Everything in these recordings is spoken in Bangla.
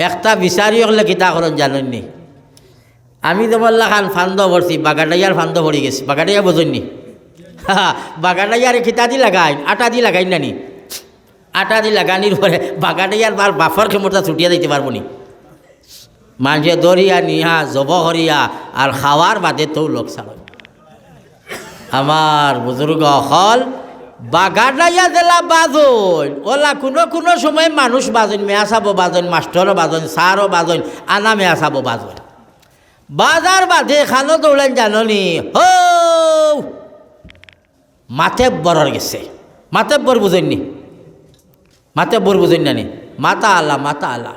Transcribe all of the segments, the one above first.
একটা বিচারি হলে কিতা করেন জানেননি? আমি তো বললা খান ফান্দ ভরছি, বাগাটাইয়ার ফান্দ ভরি গেছি। বাগাটাইয়া বোঝেননি? বাগাটাইয়ার খিতা দি লাগাই, আটা দি লাগাই নানি, আটা দি লাগানির পরে বাগাটাইয়ার বাফর ক্ষমতা ছুটিয়া দিতে পারবো নি? মানুষে দরিয়া নিহা জব করিয়া আর খাওয়ার বাদে তো লোক ছাড়। আমার বুজুর্গ হল বাগাটাইয়া জেলা বাজন ওলা কোনো সময় মানুষ বাজন, মেয়া চাবো বাজন, মাস্টরও বাজন, সারও বাজন, আনা মেয়া চাবো বাজন। বাজার বাদে খানো দৌড়েন জাননি হো মাথে বরর গেছে। মাথে বর বুঝেননি? মাথে বর বুঝেন নানি? মাথা আল্লাহ, মাথা আল্লাহ,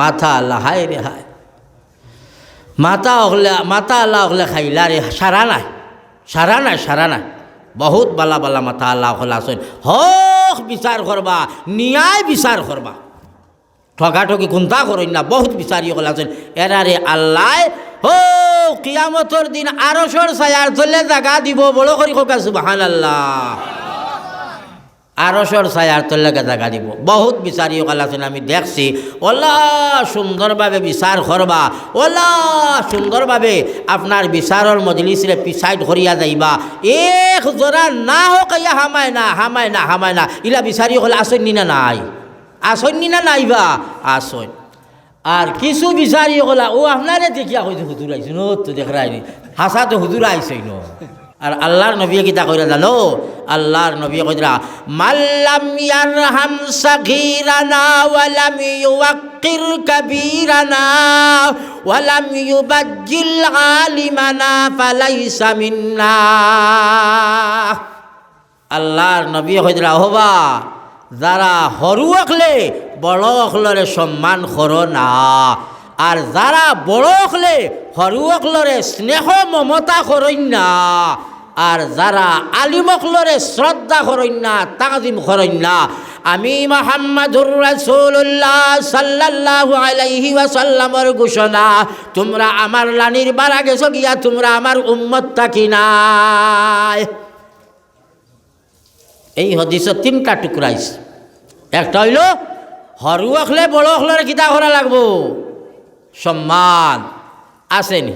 মাথা আল্লাহ, হায় রে হায়। মাথা আল্লাহ হলে খাইলা রে সারা নাই, সারা নাই, সারা নাই। বহুত বালা বালা মাথা আল্লাহ হলে আসেন। হক বিচার করবা, ন্যায় বিচার করবা, ঠগাঠকি কোনটা করেন না। বহুত বিচারি হল আছেন এরারে আল্লাহ হো কিয়ামতর দিন আরশর ছায়ার তলে জায়গা দিব। বড় করি কোকা সুবহানাল্লাহ। আরশর ছায়ার তলে জায়গা দিব। বহুত বিচারি হল আছেন আমি দেখছি। ওলা সুন্দরভাবে বিচার করবা, ওলা সুন্দরভাবে আপনার বিচারের মজলিসে পিছাইড করিয়া যাইবা। এক জোড়া না হোক ইয়া হামায় না, হামায় না, হামায় না। ইলা বিচারি হল আসেন নি না নাই? আসেননি না নাইবা? আসেন। আর কিছু বিচারি গলা ও আপনারে দেখিয়া হয়তো হুজুর আইসেন, ও তো দেখরাইনি হাসা তো হুজুর আইসেই ন। আর আল্লাহর নবী কিতা কইরা জানো? আল্লাহর নবী কইরা মাল্লাম ইয়ারহাম সাগীরানা ওয়ালাম ইউওয়াক্কির কাবীরানা ওয়ালাম ইউবাজ্জিল আলিমানা ফালাইসা মিন্না। আল্লাহর নবী কইরা হবা যারা সরু অকলে বড় অকলরে সম্মান করো না, আর যারা বড় অকলে সরু অকলরে স্নেহ মমতা করইন না, আর যারা আলিম অকলরে শ্রদ্ধা করইন না, তাজিম করইন না। আমি মুহাম্মাদুর রাসূলুল্লাহ সাল্লাল্লাহু আলাইহি ওয়াসাল্লামের ঘোষণা, তোমরা আমার লানির বারা গেছো গিয়া তোমরা আমার উম্মত থাকি নাই। এই হাদিসের তিনটা টুকরাইছে। একটা হইল সরু অকলে বড় অকলরে কিতা করা লাগবো? সম্মান। আসেনি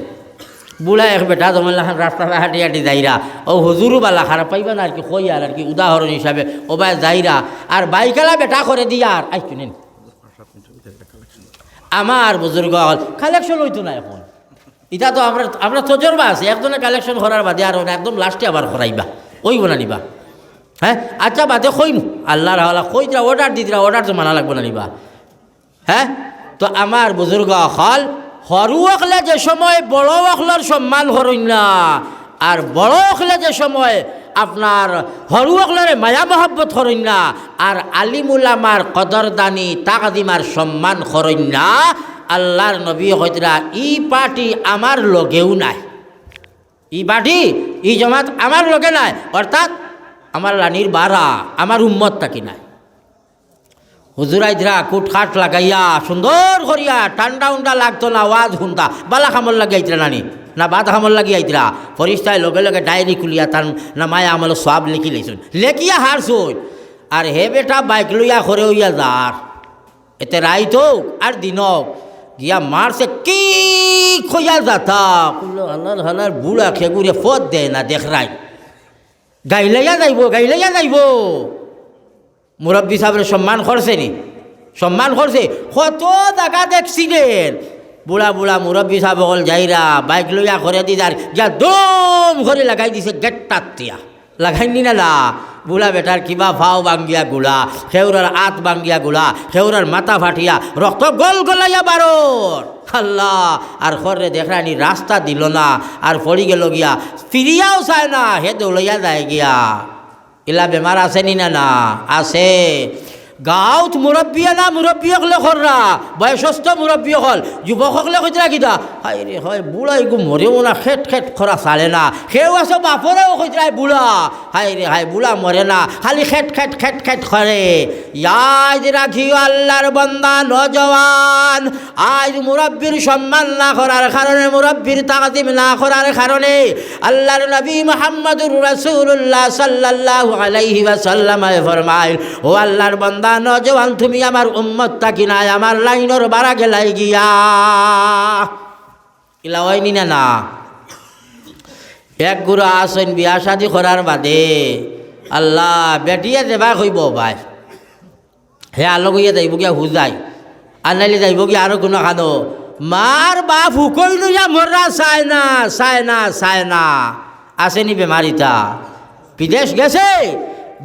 বুড়া এক বেটা জমেন রাস্তা হাঁটি হাঁটি যাইরা ও হুজুরু বালা খারাপ পাইবা না আর কি কই আর কি উদাহরণ হিসাবে ও বাই যাইরা আর বাইকালা বেটা করে দিয়া আর আই শুনেন আমার বুজুর্গ কালেকশন হইতো না এখন। এটা তো আমরা তজরবা আছে একজনে কালেকশন করার বাদে আর একদম লাস্টে আবার করাইবা ওইব না নিবা। হ্যাঁ আচ্ছা বাদে কইন আল্লাহর হাওলা কই দিরা অর্ডার দি দিরা, অর্ডার তো মানা লাগবে না নিবা। হ্যাঁ তো আমার বুজুর্গ হল সরু অকলে যে সময় বড় অকলের সম্মান করইন না, আর বড় অকলে যে সময় আপনার সরু অকলরে মায়া মহব্বত করইন না, আর আলিমুলামার কদরদানি তাকদিমার সম্মান করইন না। আল্লাহর নবী হইতরা ই পার্টি আমার লগেও নাই, ই পার্টি ই জমাত আমার লগে নাই, অর্থাৎ আমার লানির বারা আমার উম্মত থাকি নাই। হুজুরাইদরা কুট খাট লাগাইয়া সুন্দর করিয়া ঠান্ডা উন্ডা লাগতো না, ওয়াজ শুনতা বালা খামল লাগাইতরা নানি না বাদ খামল লাগিয়াইতরা ফরিস্তায় লগে লগে ডায়েরি খুলিয়া তার না মায়া আমল সব লিখি লাইছুন, লেখিয়া হারছুন। আর হে বেটা বাইক লইয়া করে হইয়া যার এতে রাইত হোক আর দিন হোক গিয়া মারছে কি খইয়া যাতা হালার হালার বুড়া খেগুড়ে ফত দেয় না দেখ রাই গাইলাইয়া যাইব, গাইলাইয়া যাইব। মুরব্বী সাহেবের সম্মান করছে নি? সম্মান করছে। কত জায়গা দেখছিলেন বুড়া বুড়া মুরব্বী সাহেব হল যাইরা বাইক লইয়া করে দি যার যা দম করে লাগাই দিছে গেটটার তিয়া লাগাইনি না বুড়া বেটার কিবা ভাও বাঙ্গিয়া গুলা, খেউরার আত বাঙ্গিয়া গুলা, খেউরার মাথা ফাটিয়া রক্ত গল গলাইয়া বারোর আল্লাহ। আর খরে দেখরানি রাস্তা দিল না, আর পড়ি গেল গিয়া ফিরিয়াও চায় না, হে দৌড়াইয়া যায় গিয়া। এলা বেমার আছে নি না? না আছে। গাঁৱত মুৰব্বী না মুৰব্বী সকলে খৰৰা বয়সস্থ মুৰব্বী হল যুৱক সকলে কৈছে কিতা হাই ৰে হয় বুঢ়া একো মৰেও না খেট খেট খৰা চালে না, সেও আছে বাপৰেও কৈছে বুঢ়া হাই ৰে হাই বুঢ়া মৰে না খালি খেট খেট খেট খেট কৰে। ইয়াদ রাখিও আল্লাহর বান্দা নজওয়ান, আজ মুরব্বীর সম্মান না করার কারণে, মুরব্বীর তাকদিম না করার কারণে আল্লাহর নবী মুহাম্মদুর রাসূলুল্লাহ সাল্লাল্লাহু আলাইহি ওয়াসাল্লাম ফরমায় ও আল্লাহর বান্দা বা নজওয়ান তুমি আমার উম্মত থাকি নাই আমার লাইনের বাড়া গেলাই গিয়া ইলা হয়নি না না এক গুরু আসেন বিয়া শাদি করার বাদে আল্লাহ বেটিয়ে দেবা কইব ভাই হে আলো গিয়ে যাইব গিয়া হুজাই আনাইলে যাইব গিয়া আরো কোনো খানো মার বাপ হুকই নইয়া মরা চায় না আসেনি বেমারিটা বিদেশ গেছে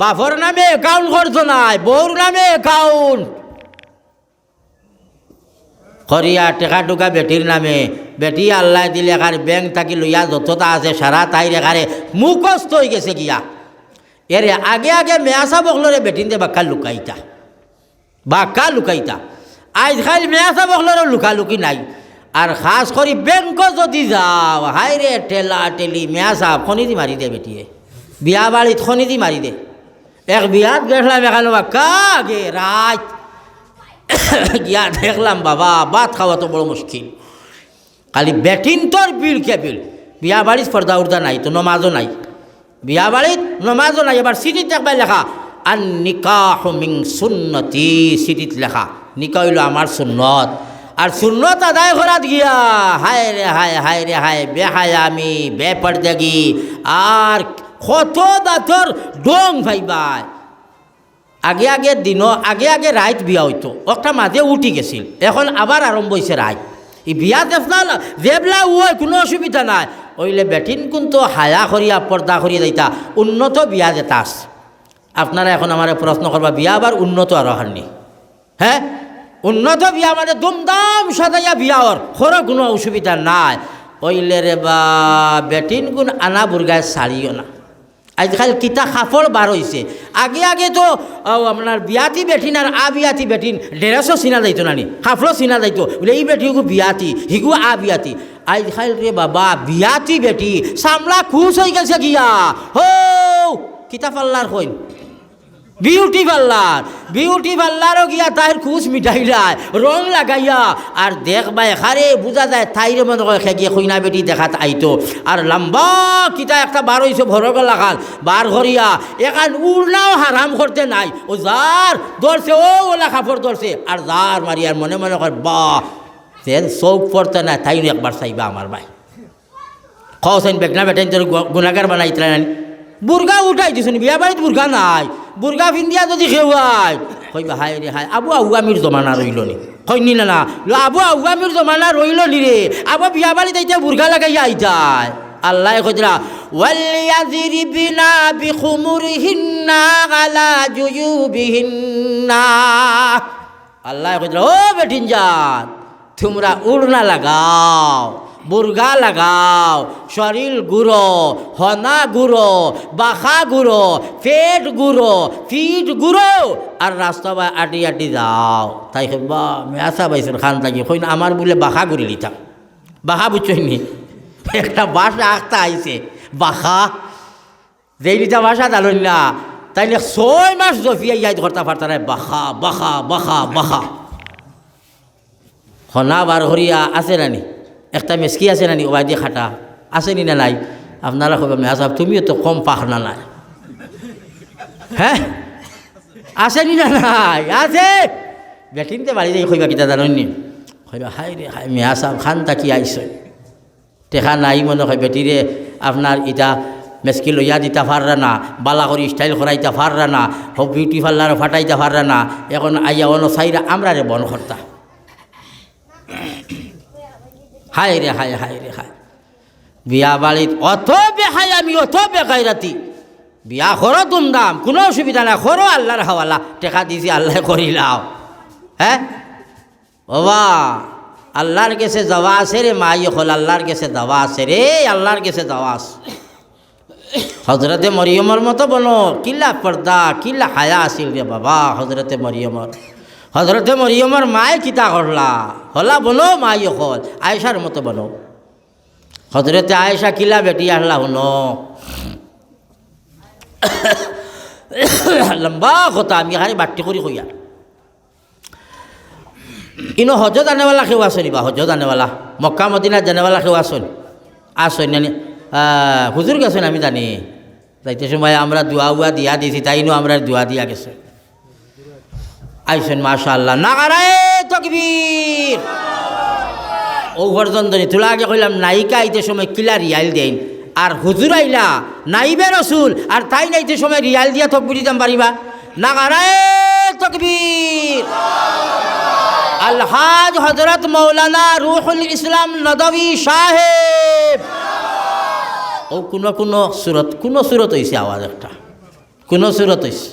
বাপর নামে অ্যাকাউন্ট করতো নাই বউর নামে অ্যাকাউন্ট করিয়া টেকা টুকা বেটির নামে বেটি আল্লাহ দিলে এখানে ব্যাংক থাকি লইয়া যতটা আছে সারা তাই রেখারে মুখস্থ হয়ে গেছে গিয়া এর আগে মেয়াসা বকলরে বেটিনতে বাক্কা লুকাইতা আজকাল মেয়াসা বকলরে লুকালুকি নাই আর খাস করে ব্যাংক যদি যাও হাই রে টেলা টেলি মেয়াসা খনিদি মারি দে বেটিয়ে বিয়া বাড়িত খনিদি মারি দে এক বিয়াত গেলাম এখানে বাক্কা গে রাত গিয়া দেখলাম বাবা ভাত খাওয়া তো বড় মুশকিল খালি বেটিন তোর বিল কে বিল বিয়া বাড়িত পর্দা উর্দা নাই তো নমাজও নাই বিয়া বাড়িত নমাজও নাই এবার সিটিত দেখবাই লেখা আর নিকাহ মিং সুন্নতি সিটিত লেখা নিকাহ হইল আমার সুন্নত আর সুন্নত আদায় করাত গিয়া হায় রে হায় বেহায় আমি বেপরদাগি আর কত দাঁতর ডং ভাইবাই আগে রাইত বিয়া হইতো একটা মাঝে উঠি গেছিল এখন আবার আরম্ভ হয়েছে রাইত এই বিয়া দেবলা ওই কোনো অসুবিধা নাই ওইলে বেটিন কিন্তু হায়া করিয়া পর্দা করিয়া যাইতা উন্নত বিয়া যেটা আছে আপনারা এখন আমার প্রশ্ন করবা বিয়া আবার উন্নত আর হারনি হ্যাঁ উন্নত বিয়া মানে দুমদাম সাজাইয়া বিয়া ওর খরো কোনো অসুবিধা নাই ওইলে রে বা বেটিন গুণ আনা বুর্গায় সারিও না আজকাল কিতা কাপড় বার হয়েছে আগে তো আপনার বিয়াতি বেটিন আর বিয়াতি বেটিন ড্রেসও চিনা যাইতো নানি কাপড়ও চিনা যাইতো বলে এই বেটিগু বিয়াতি হিগু বিয়াতি আজকাল রে বাবা বিয়াতি বেটি সামলা খুশ হয়ে গেছে গিয়া হো কিতা পাল্লার কইন বিউটি পার্লারও গিয়া তাইর খুশ মিঠাইলায় রং লাগাইয়া আর দেখবা এখারে বোঝা যায় তাইরে মনে করে খেগিয়ে কইনা বেটি দেখাত আইতো আর লম্বা কিতা একটা বার হইছে ভরগলা খান বার করিয়া এখান উড়নাও হারাম করতে নাই ও যার ধরছে ওলা কাপড় ধরছে আর যার মারি আর মনে কর বাহ তেল চৌক পড়তে না তাই একবার চাইবা আমার ভাই খাওয়াছেন বেগনা বেটাইন তোর গুণাগার বানাইতে না বুর্গা উঠাই দিছুন বিয়া বাড়িত বুর্গা নাই বুর্গা পিন্দিয়া যদি খেওয়াই কইবা হায় রে হায় আবু আউয়ামির জমানা রইল নি কইনি না আবু আউয়ামির জমানা রইল নি রে আবু বিয়া বাড়িতে আইতা বুর্গা লাগাইয়া আইতায় আল্লাহ কইরা ওয়ালিয়াযরিবিনা বিখুমুরিহিন্না আলা জুয়ুবিহিন্না আল্লাহ কইরা ও বেটিন জাত তোমরা উড়না লাগাও বুর্গা লাগাও শরীর গুঁড়ো হনা গুঁড়ো বাখা গুঁড়ো পেট গুঁড়ো ফিট গুঁড়ো আর রাস্তা বা আটি যাও তাই বা মেয়াসা বাইসের খান থাকি কই না আমার বলে বাখা গুড়ি লিতাম বাখা বুঝছইনি একটা বাসা আঁকতা আইছে বাখা যেই লিটা বাসা দালন না তাইলে 6 মাস জফিয়া ইয়াই ধরতা পারতা না বাখা হনা বার হরিয়া আছে নানি একটা মেসকি আছে নানি ওবাই দিয়ে খাটা আসেনি না নাই আপনারা কবে মেয়া সাহেব তুমিও তো কম পাখ না নাই হ্যাঁ আসেনি না নাই আছে বেটিনতে বাড়ি যাই কইবা কিতা জানি কইবা হাই রে হাই মেয়া সাহেব খান তাকি আইসই টেকা নাই মনে হয় বেটিরে আপনার ইটা মেসকি লইয়া দিতে পাররা না বালা করে স্টাইল করাইতে পাররা না হোক বিউটি পার্লার ফাটাইতে পাররা না এখন আইয়া অন্য সাইরা আমরা রে বন করতা হায় রে হায় বিয়া বাড়িত অত বেহাই আমি অত বেকাইরাতি বিয়া করো দুমদাম কোনো অসুবিধা নাই করো আল্লাহর হাওয়ালা টেকা দিছি আল্লাহ করিলাও হ্যাঁ বাবা আল্লাহর কাছে যাওয়া আছে রে মাই হল আল্লাহর কাছে যাওয়া আছে রে আল্লাহর কাছে যাওয়া আছে হজরতে মরিয়মর মতো বলো কিল্লা পর্দা কিল্লা হায়া আসিল রে বাবা হজরতে মরিয়মর মায়ে কিতা করলা হলা বলো মাই হল আয়েশার মতো বলো হজরতে আয়েশা কিলা বেটি আসলা শুনো লম্বা কথা আমি খালি বাট্টি করি কইয়া ইনো হজ জানেওয়ালা কেউ আসনি বা হজ জানেওয়ালা মক্কা মদিনা জানেওয়ালা কেউ আসন নানি হুজুর গেছেন আমি জানি যাইতে সময় আমরা দোয়া উয়া দিয়া দিয়েছি তাইনো আমরা দোয়া দিয়া গেছে আইসেন মাশাআল্লাহ, নাগারায়ে তাকবীর। ও পর্যন্ত তোলা আগে কইলাম নায়িকা আইতে সময় কিলা রিয়াল দেন, আর হুজুর আইলা নাইবে রসুল আর তাই নাইতে সময় রিয়াল দিয়া তকবীর দিতাম পারিবা। নাগারায়ে তাকবীর। আলহাজ হযরত মৌলানা রুহুল ইসলাম নদভী সাহেব। ও কোন সুরত হইছে আওয়াজ একটা, কোন সুরত হইছে।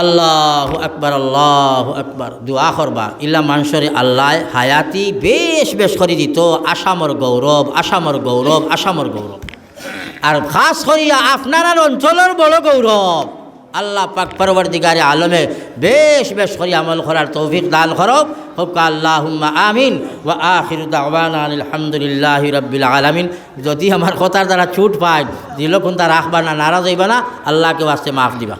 আল্লাহু আকবার, আল্লাহু আকবার। দোয়া করবা ইল্লা মানুষরে আল্লাহ হায়াতি বেশ বেশ করে দিত। আসামর গৌরব, আসামর গৌরব, আসামর গৌরব। আর খাস করিয়া আপনার অঞ্চলের বড় গৌরব। আল্লাহ পাক পরবর্তীকারে আলমে বেশ বেশ করে আমল করার তৌফিক দান করব। হোক আল্লাহুম্মা আমিন। ওয়া আখিরু দাওয়ানা আলহামদুলিল্লাহি রাব্বিল আলামিন। যদি আমার কথার দ্বারা ছুট পায় দিল কোনটা রাখবা না, নারাজ হইবা না, আল্লাহকে ওয়াস্তে মাফ দিবা।